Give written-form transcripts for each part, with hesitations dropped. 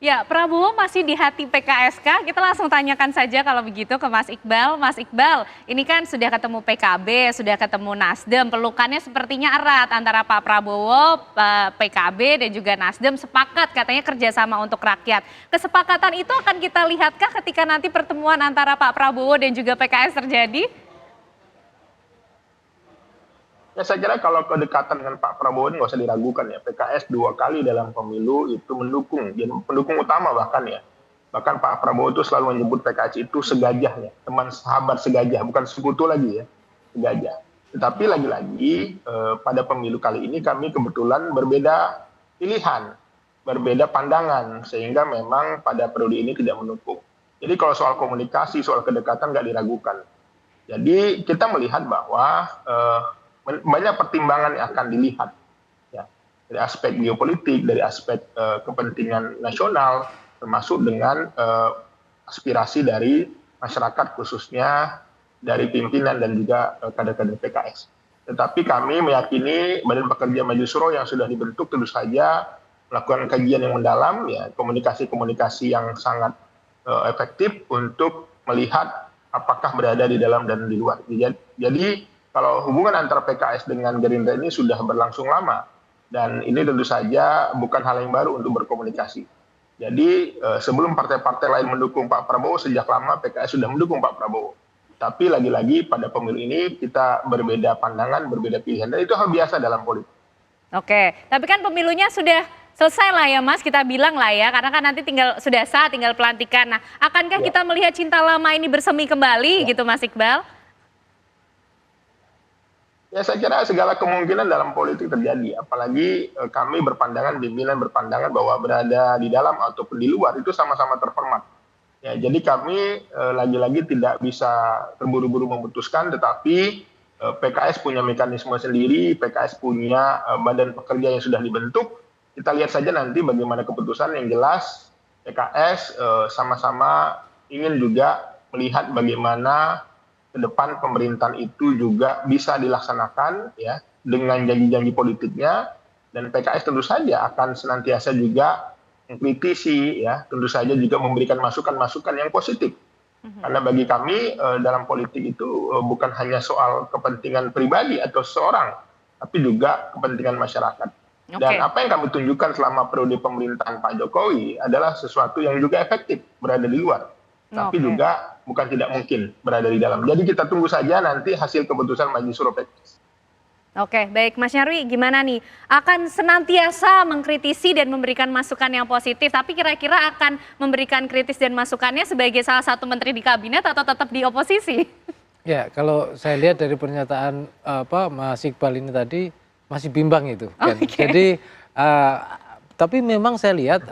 Ya, Prabowo masih di hati PKS-kah? Kita langsung tanyakan saja kalau begitu ke Mas Iqbal. Mas Iqbal, ini kan sudah ketemu PKB, sudah ketemu Nasdem, pelukannya sepertinya erat antara Pak Prabowo, PKB dan juga Nasdem sepakat katanya kerjasama untuk rakyat. Kesepakatan itu akan kita lihatkah ketika nanti pertemuan antara Pak Prabowo dan juga PKS terjadi? Ya saya kira kalau kedekatan dengan Pak Prabowo ini nggak usah diragukan ya. PKS 2 kali dalam pemilu itu mendukung, jadi pendukung utama bahkan ya. Bahkan Pak Prabowo itu selalu menyebut PKS itu segajah ya, teman sahabat segajah, bukan sekutu lagi ya, segajah. Tetapi lagi-lagi pada pemilu kali ini kami kebetulan berbeda pilihan, berbeda pandangan, sehingga memang pada periode ini tidak mendukung. Jadi kalau soal komunikasi, soal kedekatan nggak diragukan. Jadi kita melihat bahwa banyak pertimbangan yang akan dilihat ya, dari aspek geopolitik, dari aspek kepentingan nasional, termasuk dengan aspirasi dari masyarakat khususnya dari pimpinan dan juga kader-kader PKS. Tetapi kami meyakini Badan Pekerja Majelis Syuro yang sudah dibentuk tentu saja melakukan kajian yang mendalam, ya, komunikasi-komunikasi yang sangat efektif untuk melihat apakah berada di dalam dan di luar. Jadi kalau hubungan antara PKS dengan Gerindra ini sudah berlangsung lama, dan ini tentu saja bukan hal yang baru untuk berkomunikasi. Jadi sebelum partai-partai lain mendukung Pak Prabowo, sejak lama PKS sudah mendukung Pak Prabowo. Tapi lagi-lagi pada pemilu ini kita berbeda pandangan, berbeda pilihan, dan itu hal biasa dalam politik. Oke, tapi kan pemilunya sudah selesai lah ya Mas, kita bilang lah ya, karena kan nanti sudah sah, tinggal pelantikan. Nah, akankah kita melihat cinta lama ini bersemi kembali gitu Mas Iqbal? Ya saya kira segala kemungkinan dalam politik terjadi, apalagi kami berpandangan, pimpinan berpandangan bahwa berada di dalam ataupun di luar itu sama-sama terhormat. Ya, jadi kami lagi-lagi tidak bisa terburu-buru memutuskan, tetapi PKS punya mekanisme sendiri, PKS punya badan pekerja yang sudah dibentuk. Kita lihat saja nanti bagaimana keputusan. Yang jelas PKS sama-sama ingin juga melihat bagaimana ke depan pemerintahan itu juga bisa dilaksanakan ya dengan janji-janji politiknya, dan PKS tentu saja akan senantiasa juga mengkritisi ya, tentu saja juga memberikan masukan-masukan yang positif. Karena bagi kami dalam politik itu bukan hanya soal kepentingan pribadi atau seseorang, tapi juga kepentingan masyarakat. Dan apa yang kami tunjukkan selama periode pemerintahan Pak Jokowi adalah sesuatu yang juga efektif berada di luar, tapi juga bukan tidak mungkin berada di dalam. Jadi kita tunggu saja nanti hasil keputusan Majelis Syuro PKS. Oke, baik Mas Nyarwi, gimana nih? Akan senantiasa mengkritisi dan memberikan masukan yang positif, tapi kira-kira akan memberikan kritis dan masukannya sebagai salah satu menteri di kabinet atau tetap di oposisi? Ya, kalau saya lihat dari pernyataan Mas Iqbal ini tadi masih bimbang itu. Kan? Jadi, tapi memang saya lihat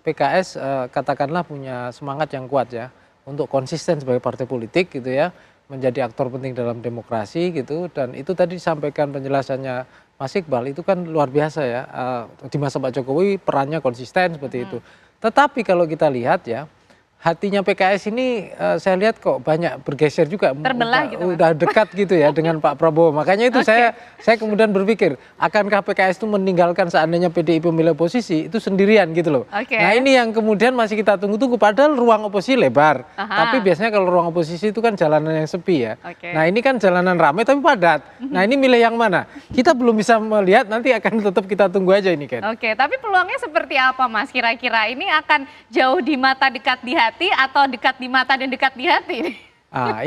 PKS katakanlah punya semangat yang kuat ya untuk konsisten sebagai partai politik gitu ya, menjadi aktor penting dalam demokrasi gitu, dan itu tadi disampaikan penjelasannya Mas Iqbal itu kan luar biasa ya, di masa Pak Jokowi perannya konsisten seperti itu. Tetapi kalau kita lihat ya, hatinya PKS ini saya lihat kok banyak bergeser juga, terbelah gitu, udah dekat gitu ya dengan Pak Prabowo. Makanya itu saya kemudian berpikir, akankah PKS itu meninggalkan seandainya PDIP memilih oposisi itu sendirian gitu loh. Nah ini yang kemudian masih kita tunggu-tunggu, padahal ruang oposisi lebar. Tapi biasanya kalau ruang oposisi itu kan jalanan yang sepi ya. Nah ini kan jalanan ramai tapi padat. Nah ini milih yang mana? Kita belum bisa melihat, nanti akan tetap kita tunggu aja ini kan. Tapi peluangnya seperti apa Mas? Kira-kira ini akan jauh di mata dekat di hati atau dekat di mata dan dekat di hati?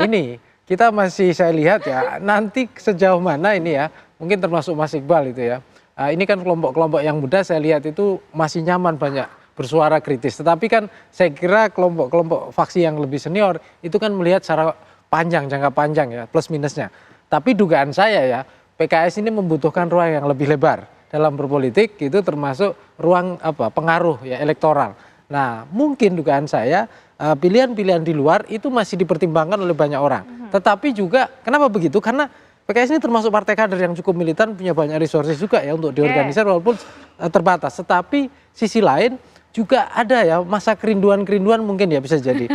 Ini kita masih saya lihat ya, nanti sejauh mana ini ya, mungkin termasuk Mas Iqbal itu ya. Ini kan kelompok-kelompok yang muda saya lihat itu masih nyaman banyak bersuara kritis. Tetapi kan saya kira kelompok-kelompok faksi yang lebih senior itu kan melihat secara panjang, jangka panjang ya, plus minusnya. Tapi dugaan saya ya, PKS ini membutuhkan ruang yang lebih lebar dalam berpolitik gitu, termasuk ruang pengaruh ya elektoral. Nah mungkin dugaan saya pilihan-pilihan di luar itu masih dipertimbangkan oleh banyak orang. Tetapi juga kenapa begitu? Karena PKS ini termasuk partai kader yang cukup militan, punya banyak resources juga ya untuk diorganisir walaupun terbatas. Tetapi sisi lain juga ada ya masa kerinduan-kerinduan mungkin ya bisa jadi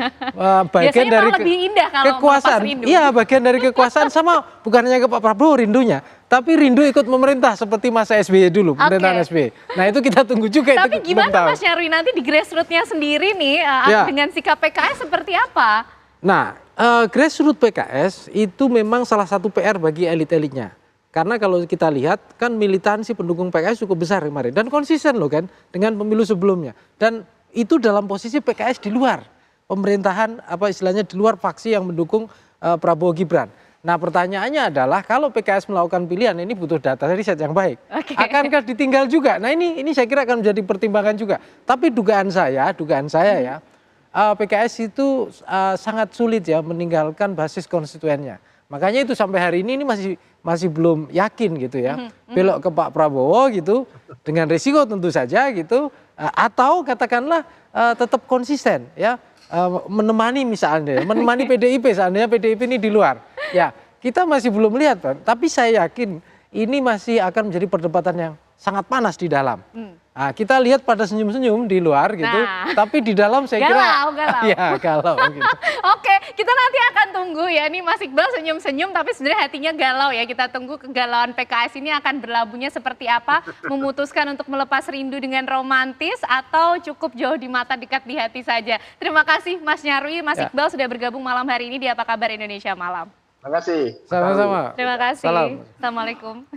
bagian dari lebih indah kalau kekuasaan. Iya, bagian dari kekuasaan, sama bukan hanya ke Pak Prabowo rindunya, tapi rindu ikut memerintah seperti masa SBY dulu, pemerintahan SBY. Nah itu kita tunggu juga. Tapi itu gimana belum tahu. Mas Nyarwi nanti di grassroots-nya sendiri nih dengan sikap PKS seperti apa? Nah, grassroots PKS itu memang salah satu PR bagi elit-elitnya. Karena kalau kita lihat kan militansi pendukung PKS cukup besar kemarin dan konsisten loh kan dengan pemilu sebelumnya. Dan itu dalam posisi PKS di luar pemerintahan, apa istilahnya di luar faksi yang mendukung Prabowo Gibran. Nah pertanyaannya adalah kalau PKS melakukan pilihan ini butuh data riset yang baik. Akankah ditinggal juga? Nah ini saya kira akan menjadi pertimbangan juga. Tapi dugaan saya ya PKS itu sangat sulit ya meninggalkan basis konstituennya. Makanya itu sampai hari ini masih belum yakin gitu ya. Belok ke Pak Prabowo gitu dengan risiko tentu saja gitu atau katakanlah tetap konsisten ya menemani misalnya menemani PDIP seandainya PDIP ini di luar. Ya, kita masih belum lihat Pak, tapi saya yakin ini masih akan menjadi perdebatan yang sangat panas di dalam. Nah, kita lihat pada senyum-senyum di luar gitu, tapi di dalam saya kira galau gitu. Oke, kita nanti akan tunggu ya. Ini Mas Iqbal senyum-senyum tapi sebenarnya hatinya galau ya. Kita tunggu kegalauan PKS ini akan berlabuhnya seperti apa, memutuskan untuk melepas rindu dengan romantis atau cukup jauh di mata dekat di hati saja. Terima kasih Mas Nyarwi, Mas Iqbal sudah bergabung malam hari ini di Apa Kabar Indonesia Malam. Terima kasih. Sama-sama. Terima kasih. Salam. Assalamualaikum.